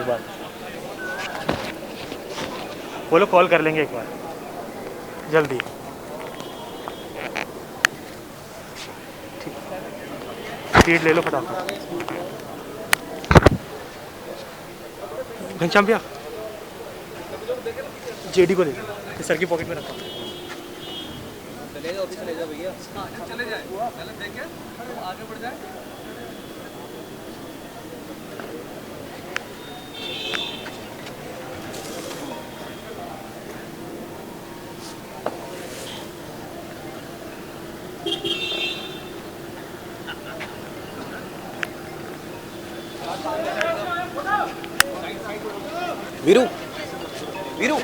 एक बार वो लोग कॉल कर लेंगे एक बार जल्दी। सीट ले लो फटाफट। घनश्याम भैया जेडी को दे दो, सर की पॉकेट में रखा। चले जाओ, चले जाओ भैया। चले जाए पहले देखे आगे बढ़ जाए। वीरू वीरू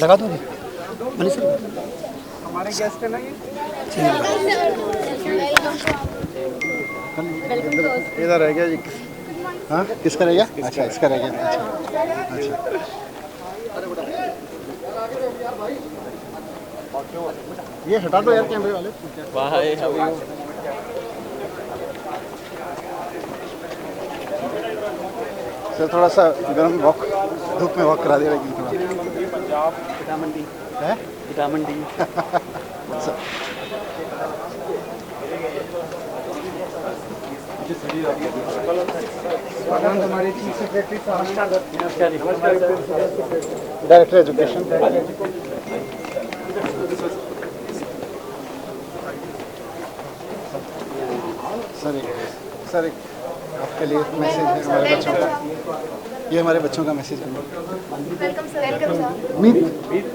लगा दो मनीष सर। हमारे गेस्ट है ना ये। इधर रह गया जी। हाँ किसका रह गया? अच्छा इसका रह गया। अच्छा ये हटा दो यार कैमरे वाले। सर थोड़ा सा गर्म वॉक धूप में वॉक करा दिया लेकिन थोड़ा पंजाब इटा मंडी है इटा मंडी। हमारे chief secretary director education. Sir एक आपके लिए मैसेज है हमारे बच्चों का। ये हमारे बच्चों का मैसेज है। Welcome sir. Welcome sir. Meet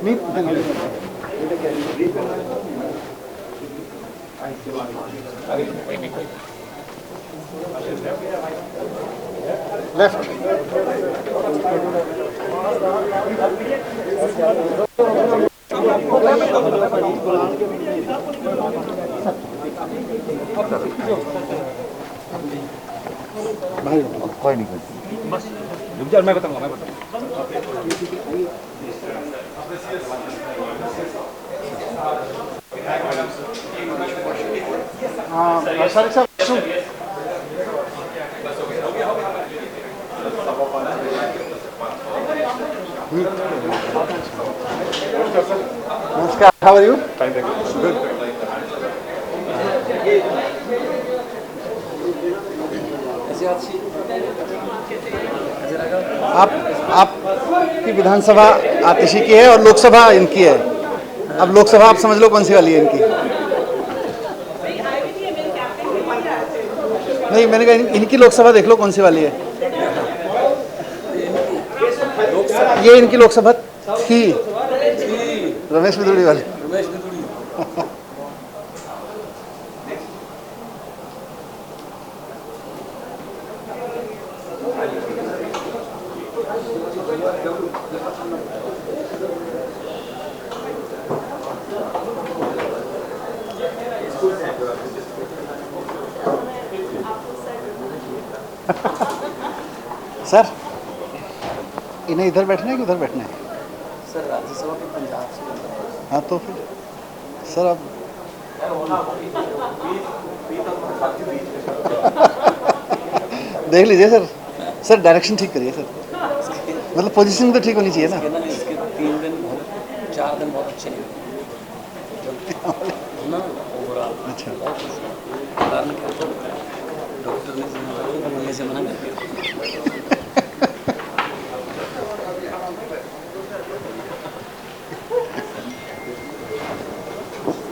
Meet left. भाई कोई नहीं बस रुक जा, मैं बताऊंगा। हाँ सर सब नमस्कार। How are you? Fine thank you. आपकी विधानसभा आतिशी की है और लोकसभा इनकी है। अब लोकसभा आप समझ लो कौन सी वाली है इनकी। नहीं मैंने कहा इनकी लोकसभा देख लो कौन सी वाली है। ये इनकी लोकसभा थी रमेश बिदुड़ी वाली। सर इन्हें इधर बैठना है कि उधर बैठना है? सर राज्यसभा के पंजाब से। हाँ तो फिर सर अब देख लीजिए सर। सर डायरेक्शन ठीक करिए सर, मतलब पोजीशन तो ठीक होनी चाहिए ना। इसके 3 दिन 4 दिन बहुत अच्छे नहीं ना ओवरऑल। अच्छा कारण क्या था? डॉक्टर ने बोलने से मना कर दिया।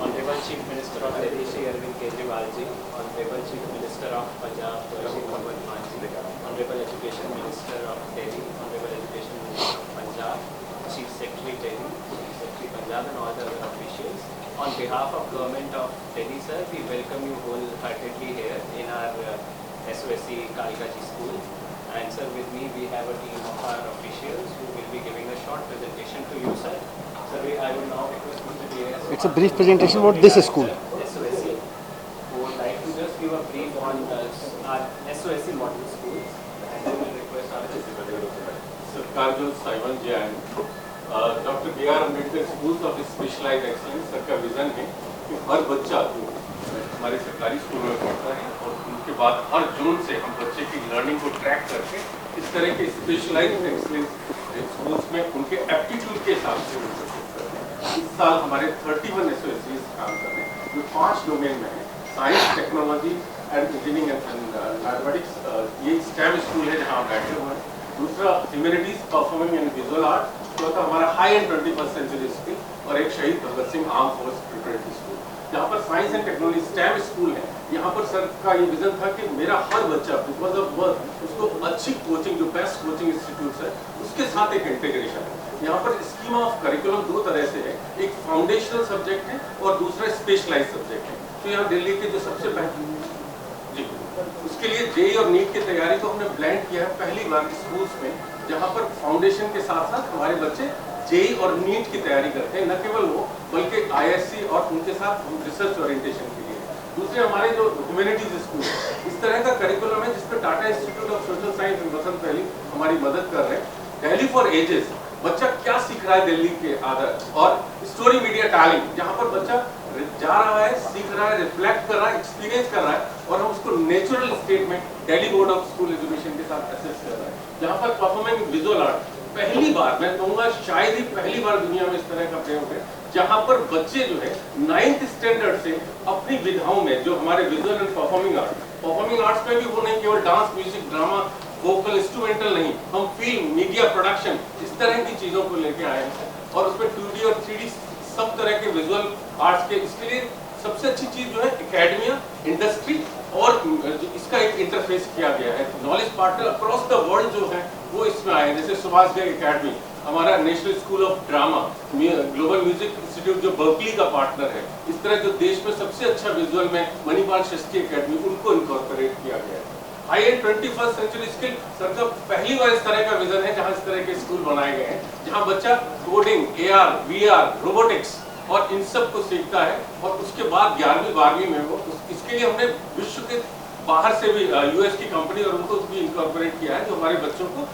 Honorable Chief Minister of Delhi, Shri Arvind Kejriwal ji, Honorable Chief Minister of Punjab, Shri Bhagwant Mann ji, Honorable Education Minister of Delhi, Honorable Education Minister of Punjab, Chief Secretary Delhi, Chief Secretary Punjab and all the other officials. On behalf of Government of Delhi, sir, we welcome you wholeheartedly here in our SOSC Kalika Ji School. And sir, with me we have a team of our officials who will be giving a short presentation to you, sir. Sir, I will now request Mr. D.S. It's a brief presentation about this school. SOSC, who would like to just give a brief on our SOSC model schools, and then we'll request our सरकार जो साइवन जी आए doctor B R Ambedkar schools of specialise excellence sir का vision है हर बच्चा जो हमारे सरकारी स्कूलों में पढ़ता है और उनके बाद हर जून से हम बच्चे की लर्निंग को ट्रैक करके इस तरह के स्पेशलाइज्ड एक्सीलेंस स्कूल्स में उनके एप्टीट्यूड के हिसाब से उनको शिफ्ट करते हैं। इस साल हमारे 31 एसओएसीज काम कर रहे हैं जो 5 डोमेन में है, science, technology and engineering and mathematics. ये स्टेम स्कूल है जहाँ बैठे हुए हैं। दूसरा humanities, performing and visual art. चौथा हमारा high end 21st century skill और एक शहीद Bhagat Singh arm force preparatory school. जहाँ पर science and technology STEM school है, यहाँ पर सर का ये विजन था कि मेरा हर बच्चा बिकॉज ऑफ वर्क उसको अच्छी कोचिंग, जो बेस्ट कोचिंग इंस्टीट्यूट है उसके साथ एक इंटीग्रेशन है। यहाँ पर स्कीम ऑफ करिकुलम दो तरह से है, एक फाउंडेशनल सब्जेक्ट है और दूसरा स्पेशलाइज्ड सब्जेक्ट है। तो यहाँ दिल्ली के जो सबसे पहले जी उसके लिए जेई और नीट की तैयारी को हमने ब्लेंड किया है पहली बार स्कूल्स में, जहाँ पर फाउंडेशन के साथ साथ हमारे बच्चे जेई और नीट की तैयारी करते हैं, न केवल वो बल्कि आईएससी और उनके साथ रिसर्च ओरिएंटेशन के लिए। दूसरे हमारे जो ह्यूमैनिटीज स्कूल है, इस तरह का करिकुलम है जिसमें Tata institute of social science and Vasant पहली हमारी मदद कर रहे हैं। दिल्ली फॉर एजेस, बच्चा क्या सीख रहा है दिल्ली के आदत, और स्टोरी मीडिया टैलेंट, जहाँ पर बच्चा जा रहा है, सीख रहा है, रिफ्लेक्ट कर रहा है, एक्सपीरियंस कर रहा है और हम उसको नेचुरल स्टेट में Delhi board of school education के साथ असेस कर रहे हैं। जहाँ पर परफॉर्मिंग विजुअल आर्ट पहली बार, मैं कहूँगा शायद ही पहली बार दुनिया में इस तरह का प्रयोग है, जहाँ पर बच्चे जो है 9th स्टैंडर्ड से अपनी विधाओं में जो हमारे विजुअल एंड परफॉर्मिंग आर्ट्स में भी वो नहीं केवल dance, music, drama, vocal, instrumental नहीं, हम फिल्म, मीडिया प्रोडक्शन, इस तरह की चीजों को लेके आए हैं और उसमें 2D और 3D सब तरह के विजुअल आर्ट्स के। इसके लिए सबसे अच्छी चीज जो है एकेडमिया, इंडस्ट्री और इसका एक इंटरफेस किया गया है। Knowledge partner across the world जो है वो इसमें आए हैं, जैसे सुभाष घई एकेडमी, हमारा national school of drama, global music institute जो बर्कली का पार्टनर है, इस तरह जो देश में सबसे अच्छा विजुअल में मणिपाल शास्त्री एकेडमी, उनको इनकॉर्पोरेट किया गया है। High end 21st century skill sir का पहली बार इस तरह का विजन है जहाँ इस तरह के स्कूल बनाए गए हैं, जहाँ बच्चा कोडिंग, AR, VR, रोबोटिक्स और इन सब को सीखता है और उसके बाद 11वीं 12वीं में वो इसके लिए हमने विश्व के बाहर से भी US की कंपनी और उनको भी इनकॉर्पोरेट किया है, जो हमारे बच्चों को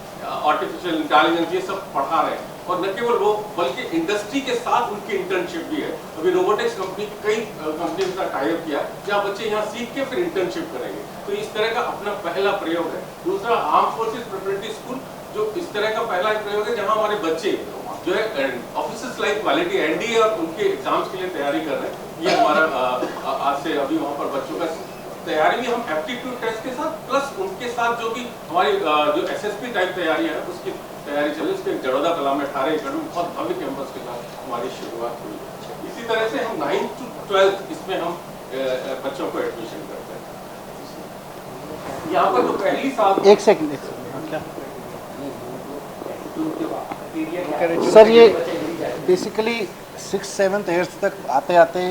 आर्टिफिशियल इंटेलिजेंस ये सब पढ़ा रहे हैं। और न केवल वो बल्कि इंडस्ट्री के साथ उनकी इंटर्नशिप भी है। अभी रोबोटिक्स कंपनी कई कंपनी के साथ टाई अप किया, जहाँ बच्चे यहाँ सीख के फिर इंटर्नशिप करेंगे। तो इस तरह का अपना पहला प्रयोग है। दूसरा आर्म फोर्सेस प्रिपरेटरी स्कूल, जो इस तरह का पहला प्रयोग है जहाँ हमारे बच्चे जो है ऑफिसर्स लाइक क्वालिटी NDA और उनके एग्जाम्स के लिए तैयारी कर रहे हैं। ये हमारा आज से अभी वहाँ पर बच्चों का तैयारी भी हम एप्टीट्यूड टेस्ट के साथ प्लस उनके साथ जो भी हमारी जो SSP टाइप तैयारी है उसकी तैयारी चल रही है। उसके जड़ौदा कला में 18 एकड़ में बहुत भव्य कैंपस के साथ हमारी शुरुआत हुई। इसी तरह से हम 9th to 12th इसमें हम बच्चों को एडमिशन करते हैं। यहाँ पर जो पहली साल एक सेकंड सर, ये बेसिकली 6th 7th 8th तक आते आते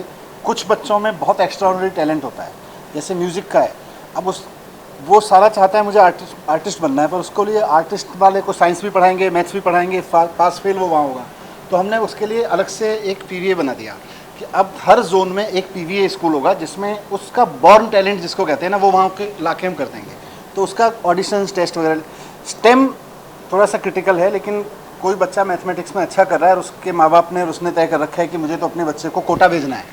कुछ बच्चों में बहुत एक्स्ट्राऑर्डिनरी टैलेंट होता है, जैसे म्यूज़िक का है। अब वो सारा चाहता है मुझे आर्टिस्ट बनना है, पर उसको लिए आर्टिस्ट वाले को साइंस भी पढ़ाएंगे, मैथ्स भी पढ़ाएंगे, पास फेल वो वहाँ होगा। तो हमने उसके लिए अलग से एक PVA बना दिया कि अब हर जोन में एक PVA स्कूल होगा जिसमें उसका बॉर्न टैलेंट जिसको कहते हैं ना, वो वहाँ के लाके हम कर देंगे। तो उसका ऑडिशंस, टेस्ट वगैरह। स्टेम थोड़ा सा क्रिटिकल है, लेकिन कोई बच्चा मैथमेटिक्स में अच्छा कर रहा है और उसके माँ बाप ने और उसने तय कर रखा है कि मुझे तो अपने बच्चे को कोटा भेजना है,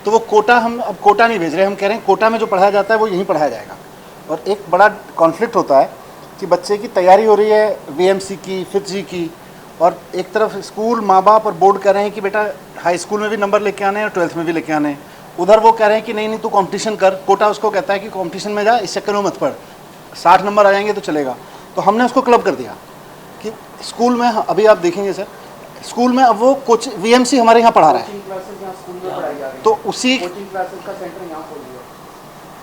तो वो कोटा हम अब कोटा नहीं भेज रहे, हम कह रहे हैं कोटा में जो पढ़ाया जाता है वो यहीं पढ़ाया जाएगा। और एक बड़ा कॉन्फ्लिक्ट होता है कि बच्चे की तैयारी हो रही है VMC की, FITG की, और एक तरफ स्कूल, माँ बाप और बोर्ड कह रहे हैं कि बेटा हाई स्कूल में भी नंबर लेके आने हैं और 12th में भी लेके आने हैं। उधर वो कह रहे हैं कि नहीं तू कंपटीशन कर। कोटा उसको कहता है कि कंपटीशन में जा, इस चक्कर में मत पढ़, 60 नंबर आ जाएंगे तो चलेगा। तो हमने उसको क्लब कर दिया कि स्कूल में, अभी आप देखेंगे सर, स्कूल में अब वो कोचिंग VMC हमारे यहाँ पढ़ा रहा है, तो उसी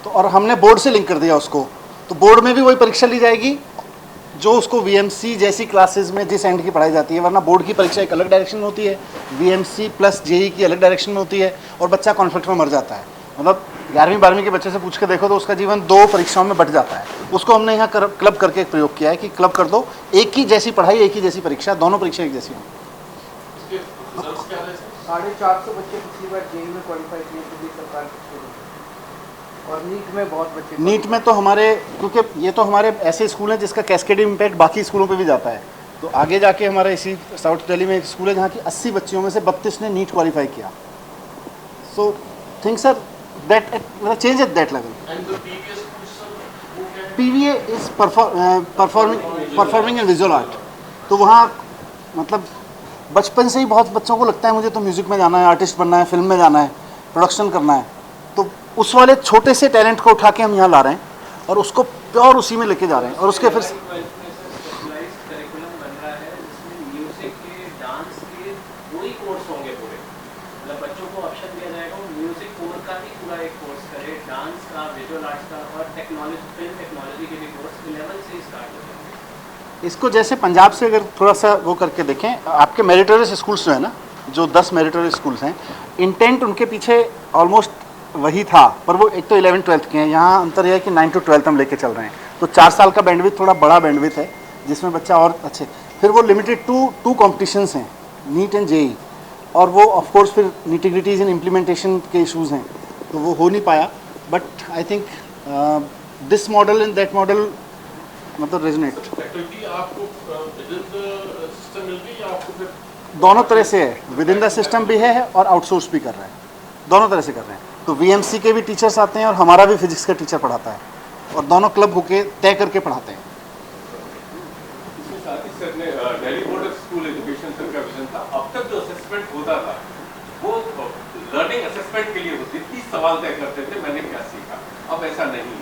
तो और हमने बोर्ड से लिंक कर दिया उसको। तो बोर्ड में भी वही परीक्षा ली जाएगी जो उसको VMC जैसी क्लासेस में जिस एंड की पढ़ाई जाती है, वरना बोर्ड की परीक्षा एक अलग डायरेक्शन में होती है, VMC प्लस JEE की अलग डायरेक्शन में होती है, और बच्चा कॉन्फ्लिक्ट में मर जाता है। मतलब 11वीं 12वीं के बच्चे से पूछ के देखो तो उसका जीवन 2 परीक्षाओं में बट जाता है। उसको हमने यहाँ क्लब करके एक प्रयोग किया है कि क्लब कर दो, एक ही जैसी पढ़ाई, एक ही जैसी परीक्षा, दोनों परीक्षा एक जैसी हों। 450 बच्चे पिछली बार JEE में क्वालिफाई किए थे सरकार की, और नीट में बहुत बच्चे। नीट में तो हमारे, क्योंकि ये तो हमारे ऐसे स्कूल हैं जिसका कैस्केडिंग इम्पैक्ट बाकी स्कूलों पे भी जाता है। तो आगे जाके हमारे इसी साउथ दिल्ली में एक स्कूल है जहाँ की 80 बच्चियों में से 32 ने नीट क्वालिफाई किया। So things are that change at that level. PVA is performing in visual art. तो वहाँ मतलब बचपन से ही बहुत बच्चों को लगता है मुझे तो म्यूज़िक में जाना है, आर्टिस्ट बनना है, फिल्म में जाना है, प्रोडक्शन करना है. तो उस वाले छोटे से टैलेंट को उठा के हम यहाँ ला रहे हैं और उसको प्योर उसी में लेके जा रहे हैं. और उसके फिर स्पेशलाइज्ड करिकुलम बन रहा है जिसमें म्यूजिक के, डांस के पूरी कोर्स होंगे पूरे. मतलब बच्चों को ऑप्शन दिया जाएगा वो म्यूजिक कोर का ही पूरा एक कोर्स करे, डांस का, विजुअल आर्ट्स का और टेक्नोलॉजी, फिल्म टेक्नोलॉजी के भी कोर्स 11 से ही स्टार्ट हो जाएंगे. इसको जैसे पंजाब से अगर थोड़ा सा वो करके देखें, आपके मेरिटोरियस स्कूल्स जो है ना, जो 10 मेरिटोरियस स्कूल्स हैं, इंटेंट उनके पीछे ऑलमोस्ट वही था, पर वो एक तो 11th-12th के हैं. यहाँ अंतर यह है कि 9 to 12th हम लेके चल रहे हैं. तो 4 साल का बैंडविथ थोड़ा बड़ा बैंडविथ है जिसमें बच्चा और अच्छे. फिर वो लिमिटेड टू कॉम्पिटिशन्स हैं, नीट एंड जेई, और वो ऑफकोर्स फिर निटिग्रिटीज इन इम्प्लीमेंटेशन के इशूज़ हैं, तो वो हो नहीं पाया. But I think this model and that model मतलब रेजोनेट. फैकल्टी आपको विद इन द सिस्टम मिल गई या आपको फिर दोनों तरह से है, विद इन द सिस्टम भी है और आउटसोर्स भी कर रहे हैं, दोनों तरह से कर रहे हैं. तो VMC के भी टीचर्स आते हैं और हमारा भी फिजिक्स का टीचर पढ़ाता है, और दोनों क्लब होके तय करके पढ़ाते हैं. इसमें साथ ही सर ने Delhi board of school education sir का विजन था. अब तक जो असेसमेंट होता था वो लर्निंग असेसमेंट के लिए होती थी, 30 सवाल तय करते थे मैंने क्या सीखा. अब ऐसा नहीं है.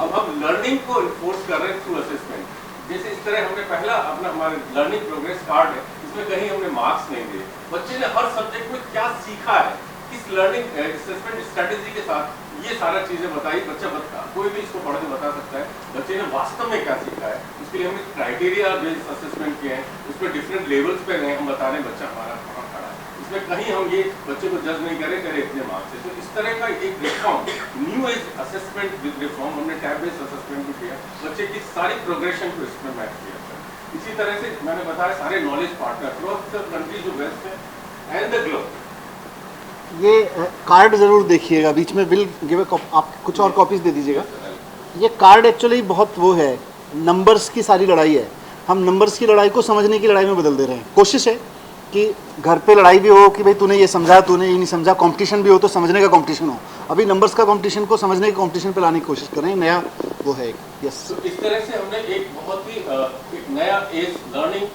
अब हम लर्निंग को इन्फोर्स कर रहे हैं थ्रू असेसमेंट. जैसे इस तरह हमने पहला अपना हमारे लर्निंग प्रोग्रेस कार्ड है, इसमें कहीं हमने मार्क्स नहीं दिए. बच्चे ने हर सब्जेक्ट में क्या सीखा है, इस लर्निंग असेसमेंट स्ट्रेटेजी के साथ ये सारा चीजें बताई. बच्चा कोई भी इसको पढ़ के बता सकता है बच्चे ने वास्तव में क्या सीखा है. उसके लिए हमने क्राइटेरिया बेस्ड असेसमेंट किए हैं, उसमें डिफरेंट लेवल्स पे गए, हम बता रहे हैं बच्चा हमारा कहाँ खड़ा है. इसमें कहीं हम ये बच्चे को जज नहीं करें करे इतने मार्क्स से. तो इस तरह का एक reform, new age assessment with reform, हमने टैब बेस्ड असेसमेंट भी किया. बच्चे की सारी प्रोग्रेशन को इसमें मैप किया. इसी तरह से मैंने बताया सारे knowledge partner across the country जो वेस्ट है एंड द ग्लोब. ये कार्ड ज़रूर देखिएगा, बीच में विल गिव आप कुछ और कॉपीज़ दे दीजिएगा. ये कार्ड एक्चुअली बहुत वो है, नंबर्स की सारी लड़ाई है. हम नंबर्स की लड़ाई को समझने की लड़ाई में बदल दे रहे हैं. कोशिश है कि घर पे लड़ाई भी हो कि भाई तूने ये समझा, तूने ये नहीं समझा. कंपटीशन भी हो तो समझने का कंपटीशन हो. अभी नंबर्स का कंपटीशन को समझने के कंपटीशन पे लाने की कोशिश कर रहे हैं. नया वो है. यस, तो इस तरह से हमने एक बहुत ही एक नया एज लर्निंग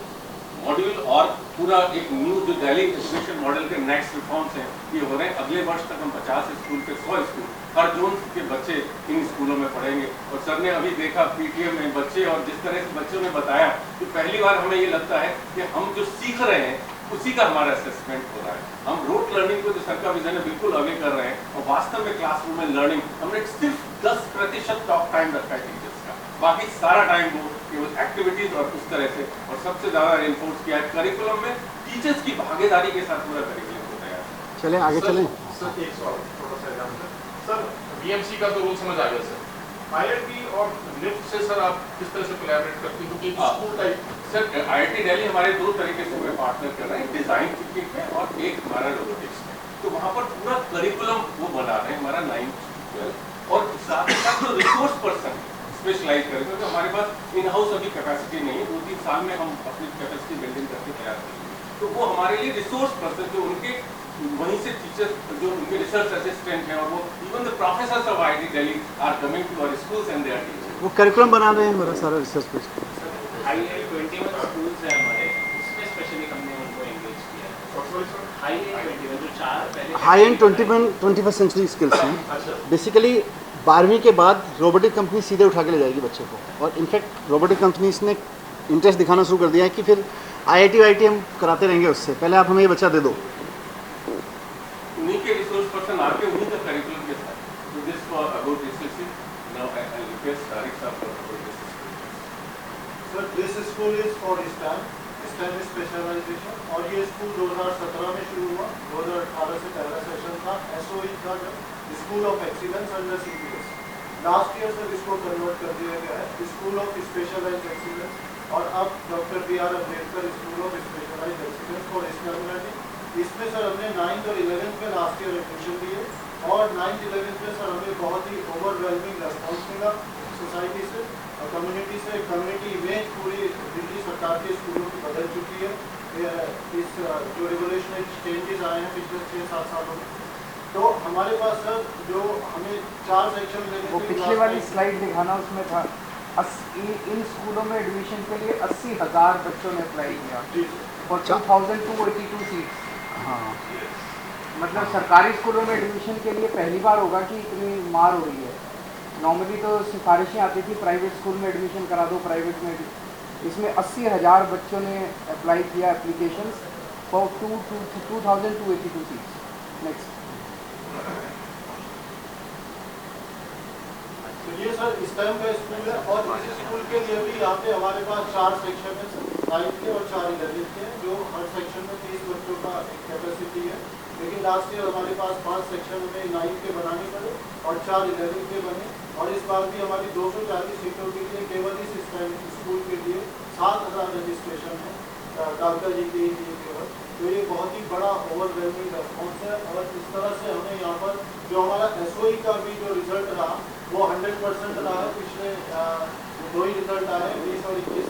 मॉड्यूल और पूरा एक न्यू जो दिल्ली एजुकेशन मॉडल के नेक्स्ट रिफॉर्म्स हैं ये हो रहे हैं. अगले वर्ष तक हम 50 स्कूल के 100 स्कूल हर जोन के बच्चे इन स्कूलों में पढ़ेंगे. और सर ने अभी देखा PTM में बच्चे, और जिस तरह से बच्चों ने बताया कि पहली बार हमें ये लगता है कि हम जो सीख रहे हैं उसी का हमारा असेसमेंट हो रहा है. हम रोट लर्निंग को जो सर का विजन है बिल्कुल अवे कर रहे हैं, और वास्तव में क्लासरूम में लर्निंग हमने सिर्फ 10% टॉक टाइम रखा है टीचर्स का. बाकी सारा टाइम वो केवल एक्टिविटीज और उस तरह से, और सबसे ज़्यादा इन्फोर्स किया है करिकुलम में टीचर्स की भागीदारी के साथ पूरा करिकुलम होता है. चलें आगे चलें. सर एक सवाल छोटा सा एग्जाम सर VMC का तो रूल समझ आ गया सर. IIT और NIFT से सर आप किस तरह से कोलैबोरेट करते हैं, क्योंकि school type sir IIT Delhi हमारे 2 तरीके से हुए पार्टनर कर रहे हैं, डिजाइन थिंकिंग में और एक हमारा रोबोटिक्स में. तो वहाँ पर पूरा करिकुलम वो बना रहे हैं हमारा 9th to 12th, और साथ ही साथ जो रिसोर्स पर्सन स्पेशलाइज करें, क्योंकि हमारे पास इन हाउस अभी कैपेसिटी नहीं है. 2-3 साल में हम अपनी कैपेसिटी बिल्डिंग करके तैयार करेंगे. तो वो हमारे लिए रिसोर्स पर्सन जो उनके वहीं से टीचर्स जो उनके रिसर्च असिस्टेंट हैं, और वो even the professors of IIT Delhi are coming to our schools and they are teaching. वो करिकुलम बना रहे हैं हमारा सारा रिसर्च पे. हाई-एंड 21 स्कूल्स हैं हमारे, उसमें स्पेशली हमने उनको एंगेज किया है. हाई-एंड 21 जो 4 पहले high end 21st century skills हैं. बेसिकली 12वीं के बाद रोबोटिक कंपनी सीधे उठा के ले जाएगी बच्चे को. और इनफैक्ट रोबोटिक कंपनीज ने इंटरेस्ट दिखाना शुरू कर दिया है कि फिर IIT हम कराते रहेंगे उससे पहले आप हमें ये बच्चा दे दो. उन्हीं के रिसोर्स पर्सन आके उन्हीं का करिकुलम के साथ. तो this for about DCC. Now I request Tariq साहब for about this. Sir this school is for STEM specialisation, और ये स्कूल 2017 में शुरू हुआ. 2018 से पहला सेशन था. SOE था school of excellence under CPS. Last year sir इसको कन्वर्ट कर दिया गया है स्कूल ऑफ स्पेशलाइज्ड एक्सीलेंस, और अब doctor B.R. Ambedkar school of specialised excellence for STEM learning. इसमें सर हमने 9th और 11th में लास्ट ईयर एडमिशन दिए, और 9th 11th में सर हमें बहुत ही ओवरवेलमिंग रेस्पॉन्स मिला सोसाइटी से और कम्युनिटी से. कम्युनिटी इमेज पूरी दिल्ली सरकार के स्कूलों की बदल चुकी है. इस जो रेगुलेशनल चेंजेस आए हैं पिछले 6-7 सालों में, तो हमारे पास सर जो हमें 4 सेक्शन लेने वो थे, पिछले वाली स्लाइड दिखाना, उसमें था इन स्कूलों में एडमिशन के लिए 80,000 बच्चों ने अप्लाई किया जी और 2282 सीट्स। हाँ मतलब सरकारी स्कूलों में एडमिशन के लिए पहली बार होगा कि इतनी मार हो रही है। नॉर्मली तो सिफारिशें आती थी प्राइवेट स्कूल में एडमिशन करा दो, प्राइवेट में। इसमें 80,000 बच्चों ने अप्लाई किया एप्लीकेशंस फॉर 2282 सीट्स। नेक्स्ट। तो ये सर स्टेम का स्कूल है और इस स्कूल के लिए भी यहाँ पे हमारे पास 4 सेक्शन है सर, 5 के और 4 11 के हैं, जो हर सेक्शन में 30 बच्चों का एक कैपेसिटी है। लेकिन लास्ट ईयर हमारे पास 5 सेक्शन में 9 के बनाने पड़े और 4 11 के बने, और इस बार भी हमारी 240 सीटों के लिए केवल इस स्कूल के लिए 7,000 रजिस्ट्रेशन है डॉक्टर जी के लिए केवल। तो ये बहुत ही बड़ा ओवरवेलमिंग रेस्पॉन्स है। और इस तरह से हमें यहाँ पर जो हमारा SOE का भी जो रिजल्ट रहा वो 100% रहा है। पिछले 2 ही रिजल्ट आए, 20 और 21,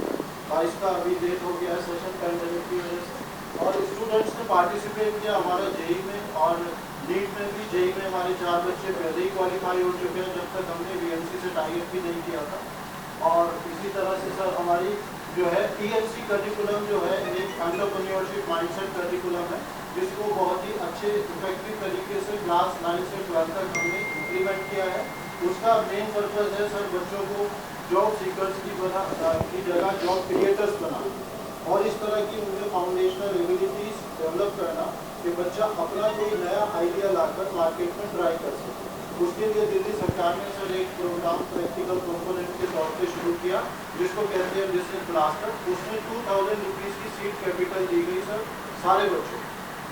22 का अभी डेट हो गया है सेशन पैंडेमिक की वजह से। और स्टूडेंट्स ने पार्टिसिपेट किया हमारा JEE में, और नीट में भी। JEE में हमारे 4 बच्चे पहले ही क्वालिफाई हो चुके हैं जब तक हमने VMC से टाइप भी नहीं किया था। और इसी तरह से सर हमारी जो है EMC करिकुलम जो है एक एंटरप्रेन्योरशिप माइंडसेट करिकुलम है, जिसको बहुत ही अच्छे इफेक्टिव तरीके से क्लास 9 से 12 तक हमने इम्प्लीमेंट किया है। उसका मेन पर्पज है सर बच्चों को जॉब सीकर्स की जगह जॉब क्रिएटर्स बनाना, और इस तरह की उनमें फाउंडेशनल एबिलिटीज डेवलप करना कि बच्चा अपना कोई नया आइडिया लाकर मार्केट में ट्राई कर सके। उसके लिए दिल्ली सरकार ने सर एक प्रोग्राम प्रैक्टिकल कंपोनेंट के तौर पे शुरू किया, जिसको कहते हैं बिजनेस क्लास्टर। उसमें 2,000 रुपीज़ की सीड कैपिटल दी गई सर सारे बच्चों,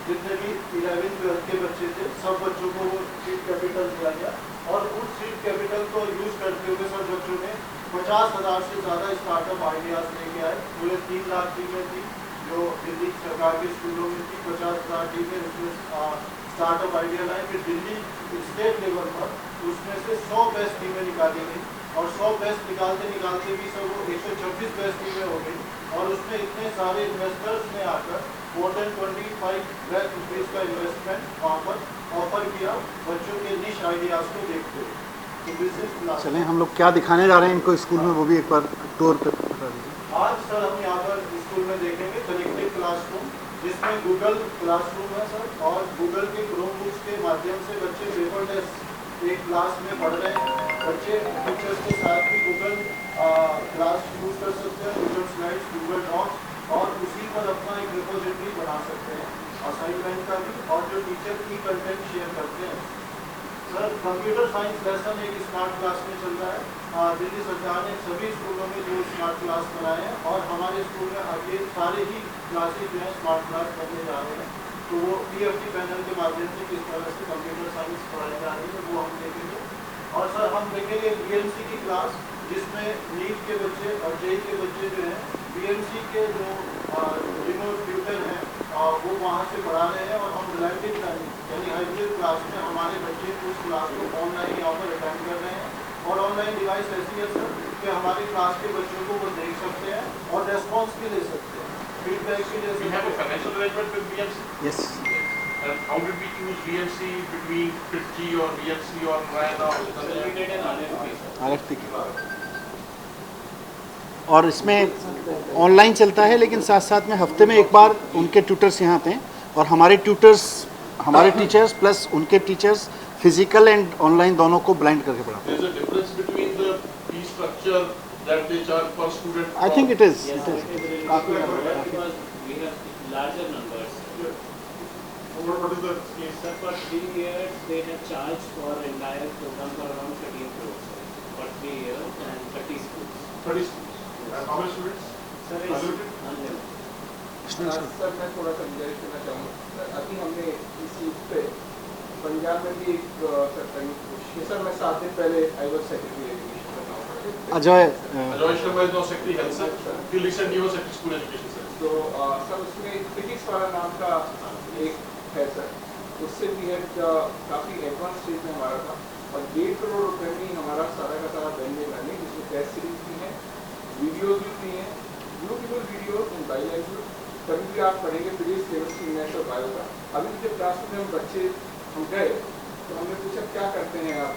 जितने भी 11-12 के बच्चे थे सब बच्चों को वो सीड कैपिटल दिया गया। और उस सीड कैपिटल को यूज़ करते हुए सर बच्चों ने 50,000 से ज़्यादा स्टार्टअप आइडियाज़ लेके आए। पूरे 3 लाख टीमें थी जो दिल्ली सरकार के स्कूलों में थी, 50,000 टीमें उसमें स्टार्टअप आइडिया लाए। फिर दिल्ली स्टेट लेवल पर उसमें से 100 बेस्ट टीमें निकाली गई, और 100 बेस्ट निकालते निकालते भी सर वो 126 बेस्ट टीमें हो गई। और उसमें इतने सारे इन्वेस्टर्स ने आकर more than 25 लाख रुपीज़ का इन्वेस्टमेंट वहाँ पर ऑफर किया बच्चों के निश आइडियाज़ को देखते हुए। तो बिजनेस चलें हम लोग क्या दिखाने जा रहे हैं इनको स्कूल में, वो भी एक बार टूर पे बता दीजिए। आज सर हम यहाँ पर स्कूल में देखेंगे कनेक्टेड क्लासरूम, जिसमें गूगल क्लासरूम है सर, और गूगल के क्रोम बुक्स के माध्यम से बच्चे पेपरलेस एक क्लास में पढ़ रहे हैं। बच्चे टीचर्स के साथ भी गूगल क्लास यूज कर सकते हैं, गूगल स्लाइड्स, गूगल डॉक्स, और उसी पर अपना एक रिपोजिटरी बना सकते हैं असाइनमेंट का भी, और जो टीचर की कंटेंट शेयर करते हैं। सर कंप्यूटर साइंस लेसन एक स्मार्ट क्लास में चल रहा है। दिल्ली सरकार ने सभी स्कूलों में जो स्मार्ट क्लास बनाए हैं, और हमारे स्कूल में आगे सारे ही क्लासेज जो हैं स्मार्ट क्लास करने जा रहे हैं। तो वो TFT पैनल के माध्यम से किस तरह से कंप्यूटर साइंस पढ़ाई जा रही है वो हम देखेंगे। और सर हम देखेंगे BMC की क्लास, जिसमें नीट के बच्चे और JEE के बच्चे जो हैं BMC के जो रिमोट ट्यूटर हैं वो वहाँ से पढ़ा रहे हैं, और हम ब्लेंडेड लर्निंग यानी हाइब्रिड क्लास में हमारे बच्चे उस क्लास को ऑनलाइन यहाँ पर अटेंड कर रहे हैं। और ऑनलाइन डिवाइस ऐसी है सर कि हमारे क्लास के बच्चों को वो देख सकते हैं और रेस्पॉन्स भी ले सकते हैं, फीडबैक भी ले We have a सकते हैं। financial arrangement with BMC. Yes And how did we choose BMC between FITCI or BMC or Narayana or something? We did an RFP. RFP की, और इसमें ऑनलाइन चलता है, लेकिन साथ साथ में हफ्ते में एक बार उनके ट्यूटर्स यहाँ आते हैं, और हमारे ट्यूटर्स, हमारे टीचर्स प्लस उनके टीचर्स फिजिकल एंड ऑनलाइन दोनों को ब्लेंड करके पढ़ाते There is a difference between the fee structure that they charge per student. हैं। आई थिंk it is. Yes, it is really good because we have larger numbers. What is the case? Sir, for 3 years they have charged for entire program for around 13 crores for 3 years and 30 schools. 30 schools. And how many students? Sir, it's Unlimited? unlimited. Sir मैं थोड़ा सा गुजारिश करना चाहूँगा। अभी हमने इस चीज़ पे पंजाब में भी एक करने की कोशिश की। सर मैं 7 दिन पहले आई वॉज सेक्रेटरी एजुकेशन का काम करते थे। Ajay Ajoy Sharma is now Secretary Health, sir. He recently was Secretary School Education, sir. तो सर उसमें फिजिक्स वाला नाम का एक है सर, उससे भी है काफ़ी एडवांस स्टेज में हमारा था, और 1.5 करोड़ रुपए में हमारा सारा का सारा ब्लेंडेड लर्निंग, जिसमें टेस्ट सीरीज भी हैं, वीडियोज भी फ्री हैं, beautiful videos in by language. कभी भी आप पढ़ेंगे फिजिक्स, केमिस्ट्री, मैथ्स और बायो का। अभी जब क्लास में हम बच्चे हम गए तो हमने पूछा क्या करते हैं आप,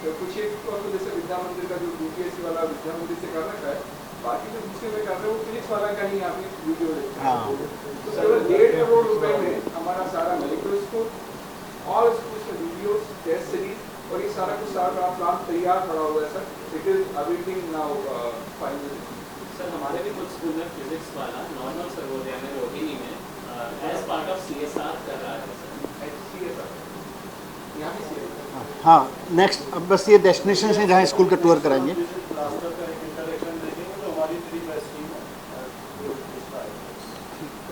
तो कुछ एक तो जैसे विद्या मंदिर का जो यूपीएससी वाला विद्या मंदिर से कर रखा है, बाकी जो दूसरे में कर रहे हैं वो फिजिक्स वाला का ही आपने वीडियो देखा। हाँ। तो केवल 1.5 करोड़ रुपए में हमारा सारा मेडिकल स्कूल और स्कूल से वीडियोस, टेस्ट सीरीज और ये सारा कुछ सारा प्लान तैयार खड़ा हुआ है sir. It is awaiting now final. Sir हमारे भी कुछ स्कूल में फिजिक्स वाला नॉर्मल सर्वोदय में रोहिणी में एज पार्ट ऑफ CSR कर रहा है सर। CSR यहाँ भी CSR। हाँ, नेक्स्ट अब बस ये डेस्टिनेशन है जहाँ स्कूल का टूर कराएंगे। प्लास्टर का एक इंटरेक्शन देखेंगे तो हमारी 3 बेस्ट टीम है।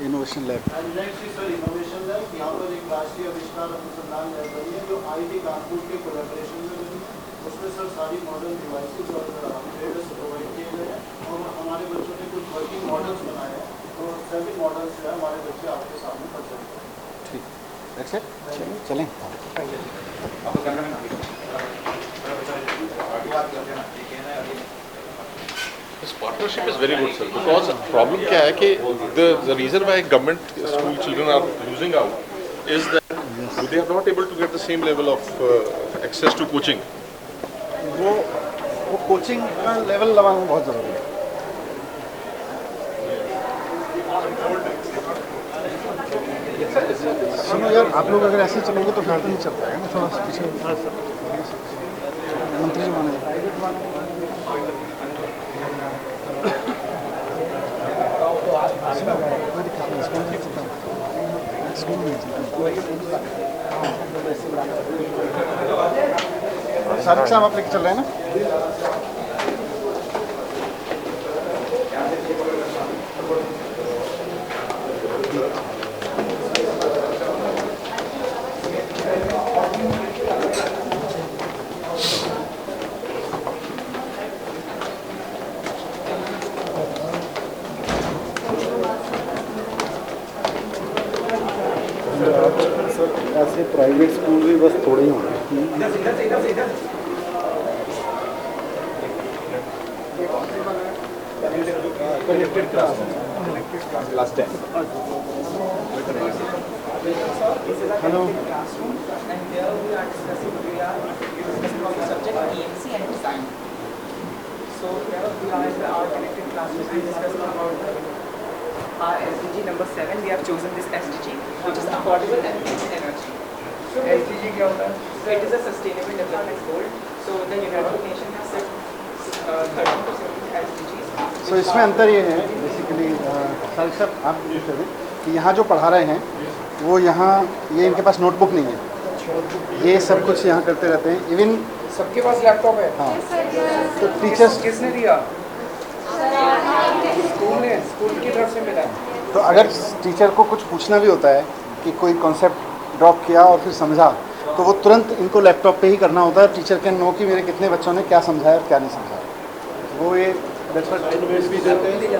Innovation lab. And next is sir innovation lab. यहाँ पर एक राष्ट्रीय आविष्कार अनुसंधान लैब बनी है जो IIT कानपुर के कोलैबोरेशन में बनी है। उसमें सर सारी मॉडर्न डिवाइसेज और ट्रेडर्स प्रोवाइड किए गए हैं और हमारे बच्चों ने कुछ वर्किंग मॉडल्स बनाए हैं। तो सभी मॉडल्स जो है हमारे बच्चे आपके सामने प्रदर्शित करेंगे। ठीक, चलें। This partnership is very good, sir, because problem क्या है कि the reason why government school children are losing out is that they are not able to get the same level of access to coaching. वो coaching का level लगाना बहुत ज़रूरी है। सुनो यार, आप लोग अगर ऐसे चलोगे तो फिर तो नहीं चल पाएगा ना, थोड़ा पीछे मंत्री जी माने सारे शाम आप लेके चल रहे हैं ना। ऐसे प्राइवेट स्कूल भी बस थोड़े ही होंगे। Connected class class 10 hello classroom, and there we are discussing about the subject EMC and design. So here we are in our connected classroom and discussing about our SDG number 7. We have chosen this SDG, which is affordable and clean energy. So SDG क्या होता है? So it is a sustainable development goal. So the United Nations has set 13 to 17 SDGs. सो इसमें अंतर ये है basically Sahib साहब आप कि यहाँ जो पढ़ा रहे हैं वो यहाँ ये इनके पास नोटबुक नहीं है, ये सब कुछ यहाँ करते रहते हैं। इवन सबके पास लैपटॉप है। हाँ, तो टीचर्स किसने दिया? स्कूल ने, स्कूल की तरफ से मिला है। तो अगर टीचर को कुछ पूछना भी होता है कि कोई कॉन्सेप्ट ड्रॉप किया और फिर समझा तो वो तुरंत इनको लैपटॉप पे ही करना होता है। टीचर कैन नो कि मेरे कितने बच्चों ने क्या समझाया और क्या नहीं समझाया। वो ये भी देते हैं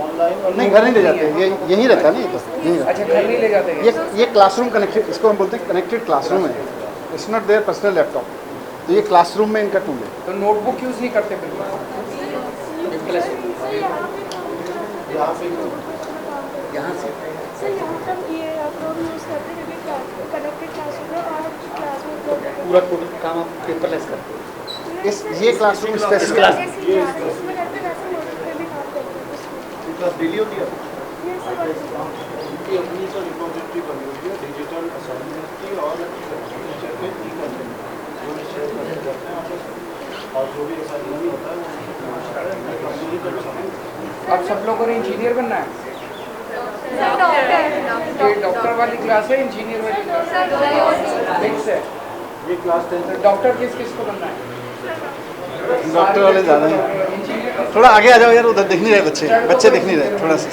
ऑनलाइन नहीं घर नहीं ले जाते, ये यहीं रहता है ना, ये तो यहीं रहता अच्छा घर नहीं ले जाते हैं। है। ये क्लासरूम कनेक्टेड, इसको हम बोलते हैं कनेक्टेड क्लासरूम है। It's not their personal laptop, तो ये क्लासरूम में इनका टूल है। तो नोटबुक यूज़ नहीं करते बिल्कुल। यहाँ पे यहाँ से सर यहाँ पर ये आप लोग यूज़ करते हैं क्योंकि कनेक्टेड क्लासरूम में और क्लास में पूरा काम आप पेपरलेस करते हैं। ये क्लासरूम स्पेसिफिक इसमें करते वैसे नोटबुक पे भी काम करते हैं उसमें। क्लास डेली होती है ये सब उनकी अपनी सर रिपोजिटरी बनी हुई है डिजिटल असाइनमेंट की और टीचर के कंटेंट जो भी शेयर करते हैं आपस में, और जो भी असाइनमेंट होता है अब सब लोगों ने इंजीनियर बनना है। डॉक्टर ये डॉक्टर वाली क्लास है, इंजीनियर वाली क्लास मिक्स है। ये क्लास 10 तक डॉक्टर किस किस को बनना है? डॉक्टर वाले ज़्यादा हैं। इंजीनियर थोड़ा आगे आ जाओ यार, उधर दिख नहीं रहे बच्चे, बच्चे दिख नहीं रहे थोड़ा सा।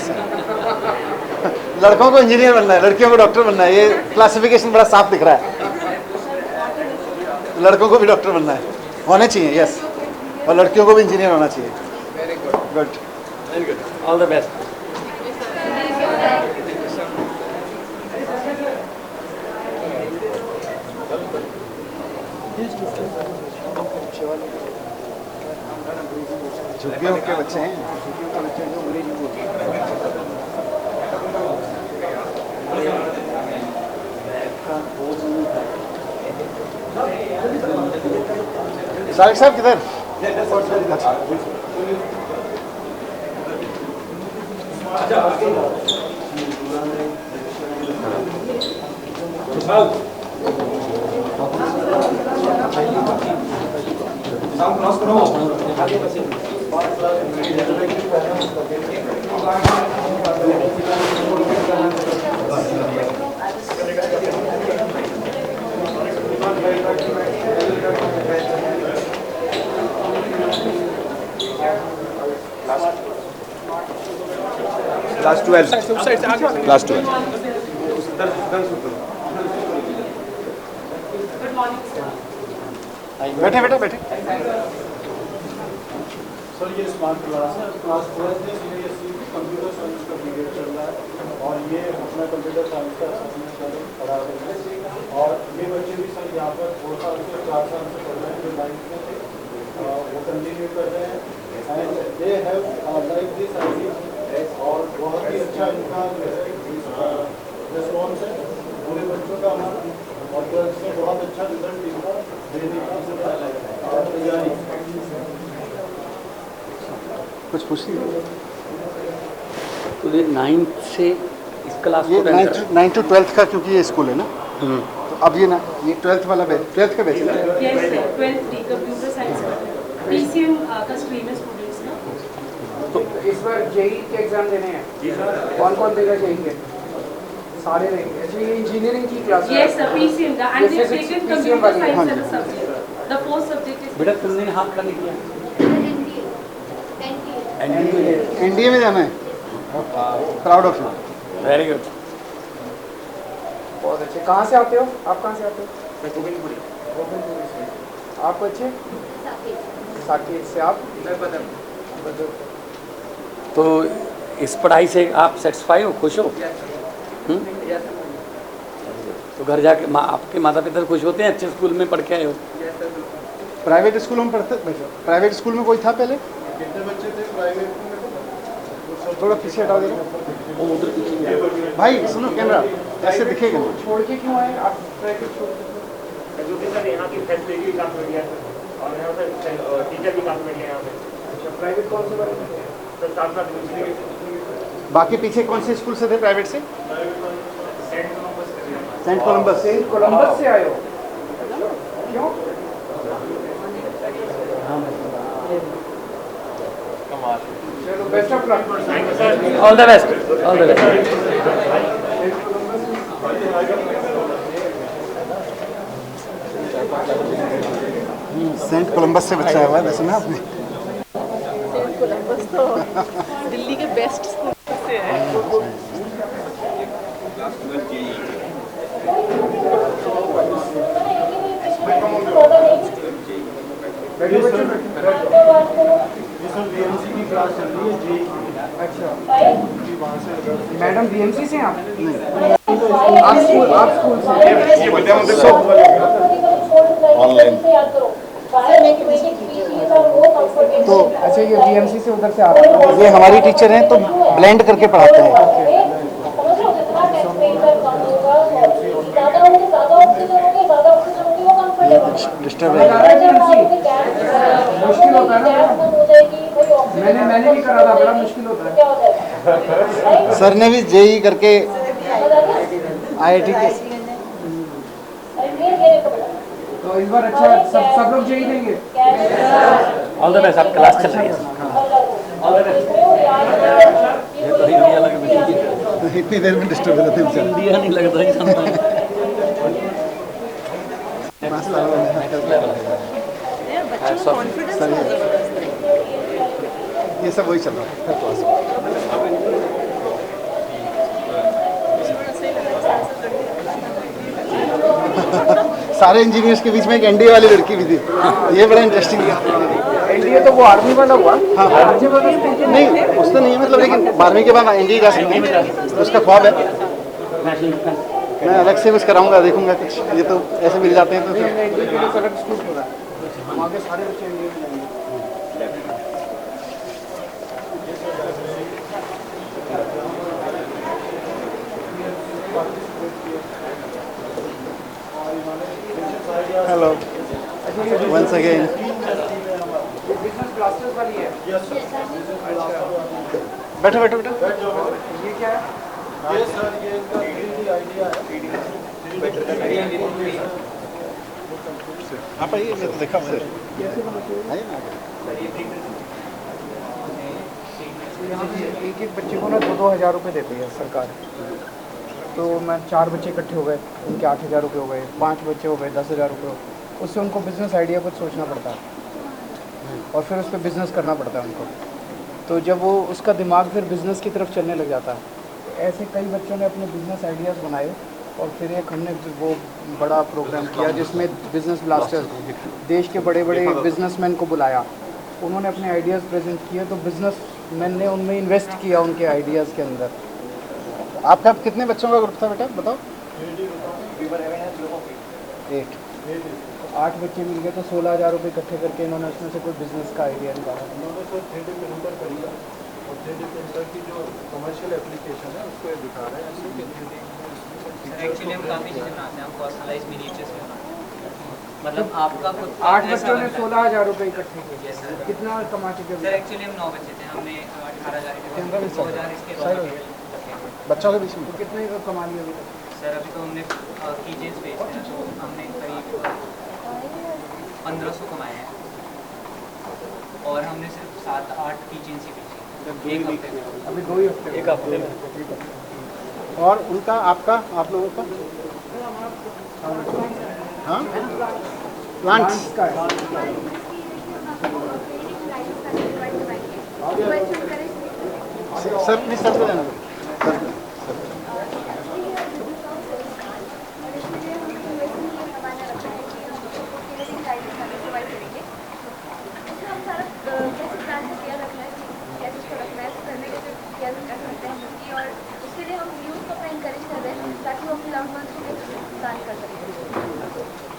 लड़कों को इंजीनियर बनना है, लड़कियों को डॉक्टर बनना है। ये क्लासिफिकेशन बड़ा साफ दिख रहा है। लड़कों को भी डॉक्टर बनना है, होने चाहिए यस, और लड़कियों को भी इंजीनियर होना चाहिए। Very good. Good, very good, all the best. झुग्गियों के बच्चे हैं, झुग्गियों के बच्चे जो अंग्रेजी बोलते हैं। सारिक साहब किधर? क्लास 12 क्लास 12 बैठे बैठे बैठे। सर ये स्मार्ट क्लास है, क्लास 12 में सीबीएसई कंप्यूटर साइंस का पीरियड चल रहा है और ये अपना कंप्यूटर साइंस का असेसमेंट पढ़ा रहे हैं और ये बच्चे भी सर यहाँ पर 2 साल से 4 साल से पढ़ रहे हैं जो 9th में थे वो कंटिन्यू कर रहे हैं and they have like this idea और बहुत ही अच्छा इनका रिस्पॉन्स है पूरे बच्चों का हमारा और 12th से बहुत अच्छा रिजल्ट इनका देने का तैयारी। कुछ पूछिए। तो ये 9th से इस क्लास ये को 9 to 12th का क्योंकि ये स्कूल है ना, तो अब ये 12th वाला बैच, 12th का बैच है ना? Yes sir, 12th D computer science PCM का स्ट्रीम है स्टूडेंट्स ना। तो इस बार जेई के एग्जाम देने हैं, कौन कौन देगा जेई के? सारे रहेंगे। अच्छा ये इंजीनियरिंग की क्लास है? यस सर, पीसीएम का and they taken computer science as a subject. The fourth subject is बेटा तुमने हाथ का नहीं किया एनडीए में जाना है। Proud of you. Very good. बहुत अच्छे। कहाँ से आते हो आप? कहाँ से आते हो? गोविंदपुरी से। आप बच्चे? साकेत से। आप? बदर। तो इस पढ़ाई से आप सेटिस्फाई हो, खुश हो? तो घर जाके आपके माता पिता खुश होते हैं, अच्छे स्कूल में पढ़ के आए हो? प्राइवेट स्कूलों में पढ़ते? प्राइवेट स्कूल में कोई था पहले? कितने बच्चे थे प्राइवेट में? थोड़ा पीछे हटा देना भाई। सुनो कैमरा ऐसे दिखेगा। छोड़ के क्यों आए आप प्राइवेट छोड़ के? क्योंकि सर यहाँ की फैसिलिटी काफ़ी बढ़िया है और यहाँ पे टीचर भी काफ़ी बढ़िया है यहाँ पे। अच्छा प्राइवेट कौन से बारे में? सर साथ साथ बाकी पीछे कौन से स्कूल से थे प्राइवेट से? Saint Columbus. Saint Columbus. Saint Columbus से आए हो? क्यों? चलो best of luck. All the best, all the best. Saint Columbus से बच्चा हुआ है वैसे ना आपने? सेंट कोलंबस तो दिल्ली के बेस्ट स्कूल से है। की क्लास चल रही है जेई। अच्छा वहाँ से मैडम बीएमसी से आप? आप स्कूल से? ऑनलाइन। तो अच्छा ये बीएमसी से उधर से आ रहा है? ये हमारी टीचर हैं तो ब्लेंड करके पढ़ाते हैं। डिस्टर्ब है। मुश्किल होता है ना? मैंने भी करा था, बड़ा मुश्किल होता है। सर ने भी जेई करके आईआईटी के। तो इस बार अच्छा सब लोग जेई देंगे? All the best. आप क्लास चल रही है? ये तो इंडिया लग रही है। इतनी देर में डिस्टर्ब हो जाते हैं बेचारे। इंडिया नहीं लगता है ये सब वही चल रहा है क्लास। सारे इंजीनियर्स के बीच में एक एनडीए वाली लड़की भी थी। ये बड़ा इंटरेस्टिंग है। एनडीए तो वो आर्मी वाला हुआ। हाँ नहीं उसका नहीं है मतलब, लेकिन 12वीं के बाद एनडीए जा सकते हैं, उसका ख्वाब है। मैं अलग से कुछ कराऊंगा, देखूंगा कुछ। ये तो ऐसे मिल जाते हैं तो फिर। वहाँ के सारे बच्चे एनडीए में जाएंगे। Hello. Once again. ब्लास्टर्स वाली है? बैठो बैठो बैठो। ये क्या है? ये सर ये इनका 3D आइडिया है। आप आइए, मैं तो देखा मैंने। आइए ना। यहाँ पे एक एक बच्चे को ना 2-2 हज़ार रुपये देती है सरकार। तो मैं 4 बच्चे इकट्ठे हो गए, उनके 8,000 रुपये हो गए, 5 बच्चे हो गए 10,000 रुपये। उससे उनको बिज़नेस आइडिया कुछ सोचना पड़ता है और फिर उस पर बिज़नेस करना पड़ता है उनको। तो जब वो उसका दिमाग फिर बिज़नेस की तरफ चलने लग जाता है, ऐसे कई बच्चों ने अपने बिज़नेस आइडियाज़ बनाए और फिर एक हमने वो बड़ा प्रोग्राम किया जिसमें बिज़नेस ब्लास्टर्स देश के बड़े बड़े बिजनेसमैन को बुलाया, उन्होंने अपने आइडियाज़ प्रेजेंट किए, तो बिजनेसमैन ने उनमें इन्वेस्ट किया उनके आइडियाज़ के अंदर। आपका कितने बच्चों का ग्रुप था बेटा, बताओ? 8। 8 बच्चे मिल गए तो 16,000 रुपये इकट्ठे करके इन्होंने उसमें से कोई बिज़नेस का आइडिया निकाला। उन्होंने सर 3D प्रिंटर खरीदा और 3D प्रिंटर की जो कमर्शियल एप्लीकेशन है उसको ये दिखा रहे हैं। एक्चुअली हम काफ़ी चीज़ें बनाते हैं, हम पर्सनलाइज मिनीचर्स भी बनाते हैं। मतलब आपका खुद 8 बच्चों ने 16,000 रुपये इकट्ठे किए। कितना कमा चुके सर? एक्चुअली हम 9 बच्चे थे, हमने 18,000 इसके बच्चों के बीच में तो कितने का कमा लिया अभी तक? सर अभी तो हमने कीचेन्स बेचते हैं, तो हमने करीब 1500 कमाए हैं और हमने सिर्फ 7-8 कीचेन्स ही बेची एक हफ्ते में। अभी 2 ही हफ्ते, एक हफ्ते में। और उनका आपका आप लोगों का? हाँ, प्लांट्स का है। सर नहीं, सर पे जाना सर।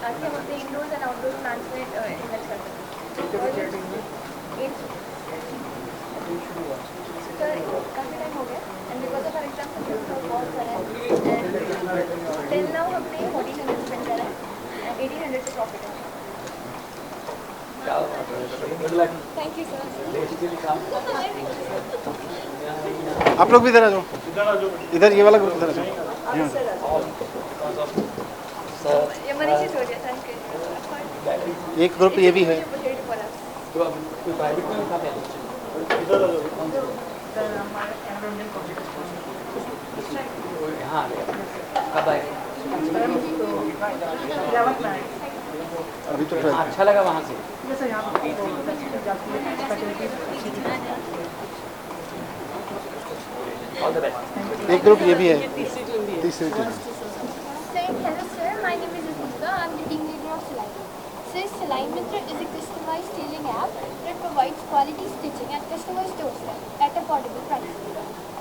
ताकि हम अपने इंडोर्स एंड आउटडोर प्लांट्स में इन्वेस्ट कर सकें। सर काफ़ी टाइम हो गया and because of our exam बहुत सारा है एंड टिल नाउ हमने 1,400 स्पेंड करा है एंड 1,800 से प्रॉफिट है। Thank you sir. आप लोग भी इधर आ जाओ, इधर ये वाला ग्रुप इधर आ जाओ। ये मनीष हो गया, थैंक यू। एक ग्रुप ये भी है। तो अब कोई प्राइवेट में उठाते हैं? हाँ, कब आएगा? अभी तो अच्छा लगा वहाँ से। All the best. एक ग्रुप ये भी है, तीसरी team. Hello sir, my name is Aziza. I'm the team leader of Salai. So Salai Mitra is a customized tailoring app that provides quality stitching at customers' doorstep at affordable price.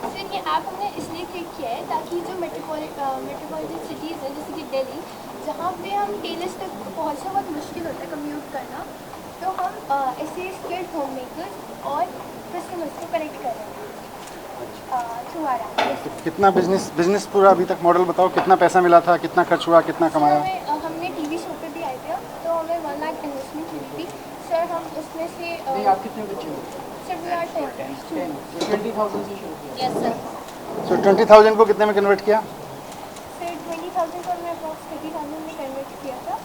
So ये app हमने इसलिए create किया है ताकि जो metropolitan cities हैं जैसे कि दिल्ली, जहाँ पे हम टेलर्स तक पहुँचना बहुत मुश्किल होता है कम्यूट करना, तो हम ऐसे स्किल्ड होम मेकर्स और कस्टमर्स को कनेक्ट कर रहे हैं थ्रू आवर ऐप। कितना बिजनेस पूरा अभी तक मॉडल बताओ, कितना पैसा मिला था, कितना खर्च हुआ, कितना कमाया? हमने टीवी शो पे भी आए थे तो हमें 1 लाख इन्वेस्टमेंट हुई थी सर। हम उसमें से नहीं, आप कितने बच्चे हो? सर वी आर 10 20,000 से शुरू किया। Yes sir. सो 20,000 को कितने में कन्वर्ट किया? सर 20,000 को हमने अप्रॉक्स 30,000 में कन्वर्ट किया था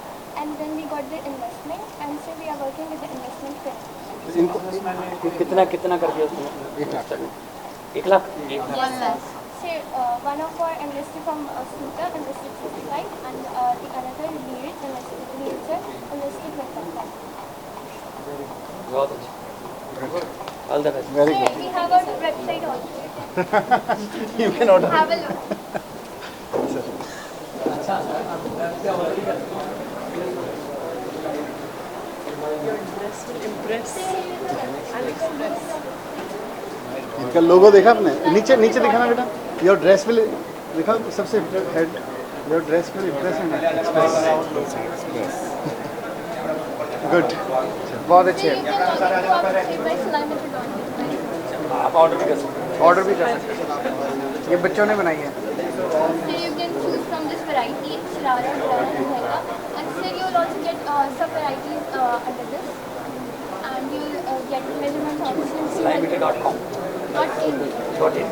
and then we got the investment and sir we are working with the investment पे। इनको कितना कर दिया उसने? 1 lakh. 1 lakh? Yes sir. Sir, one of our invested from Suta invested 65 and the another lead invested invested 25. बहुत अच्छा। All the best. Very Sir, good. we have our website also. You can order. Have a look. इनका लोगो देखा आपने? नीचे नीचे दिखाना बेटा। Your dress will दिखा सबसे head. Your dress will Impress and express. Good. बहुत अच्छे Sir, हैं। you can also go our website by salaimethodon.com. आप ऑर्डर भी कर सकते हैं। ऑर्डर भी कर सकते हैं। ये बच्चों ने बनाई है। So you can choose from this variety, Sharara, Durara, and Mehta. And sir, you will also get some varieties under this. And you will get measurements obviously. SilaImeter.com. .in.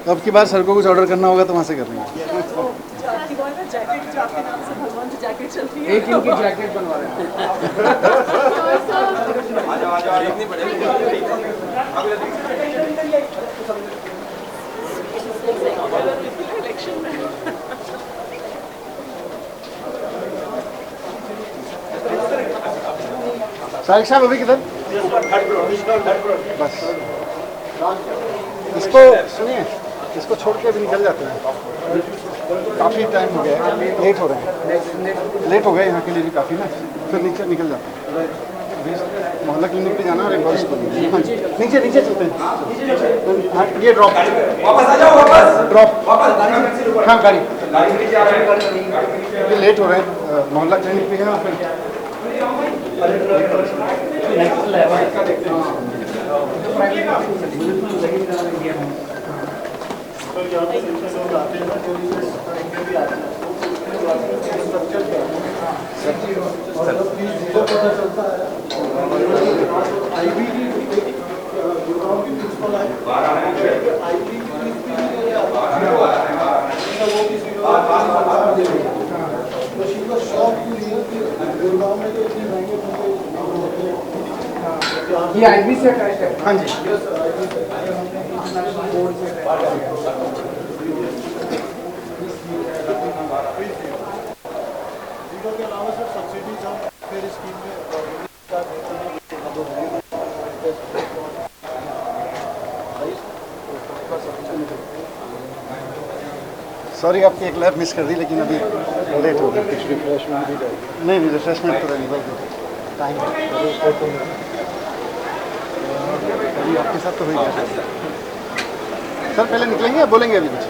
तो अब की बार सर को कुछ ऑर्डर करना होगा तो वहाँ से कर लेंगे। जैकेट जो आपके नाम से भगवान की जैकेट चलती है। एक इनकी जैकेट बनवा रहे हैं। खरीदनी पड़ेगी। इलेक्शन में साहिल साहब अभी किधर? बस इसको सुनिए, इसको छोड़ के अभी निकल जाते हैं, काफ़ी टाइम हो गया है, लेट हो रहे हैं, लेट हो गए यहाँ के लिए भी काफ़ी ना, फिर नीचे निकल जाते हैं। अभी मोहल्ला क्लिनिक पे जाना है, एक बार स्कूल में। हाँ जी, नीचे नीचे चलते हैं। हाँ, ये ड्रॉप वापस आ जाओ, वापस ड्रॉप वापस। हाँ गाड़ी ये लेट हो रहे हैं, मोहल्ला क्लिनिक पे है फिर नेक्स्ट लेवल का देखते हैं। तो यहाँ पे शिक्षक लोग आते हैं ना, जो इनमें भी आते हैं, स्ट्रक्चर क्या है और जब फीस को पता चलता है, आईबी की युवाओं की प्रिंसिपल आई, आईबी की फीस भी नहीं है, वो किसी तो she was shocked to hear कि गुड़गांव में तो इतनी महंगे होते हैं। ये आईबी से अटैच है। हाँ जी बोर्ड से जीरो के अलावा सर सब्सिडीज हम फिर स्कीम में सॉरी आपकी एक लैब मिस कर दी, लेकिन अभी लेट हो गई। कुछ रिफ्रेशमेंट भी नहीं, रिफ्रेशमेंट तो नहीं, टाइम अभी आपके साथ तो हो ही गया। सर पहले निकलेंगे या बोलेंगे अभी कुछ?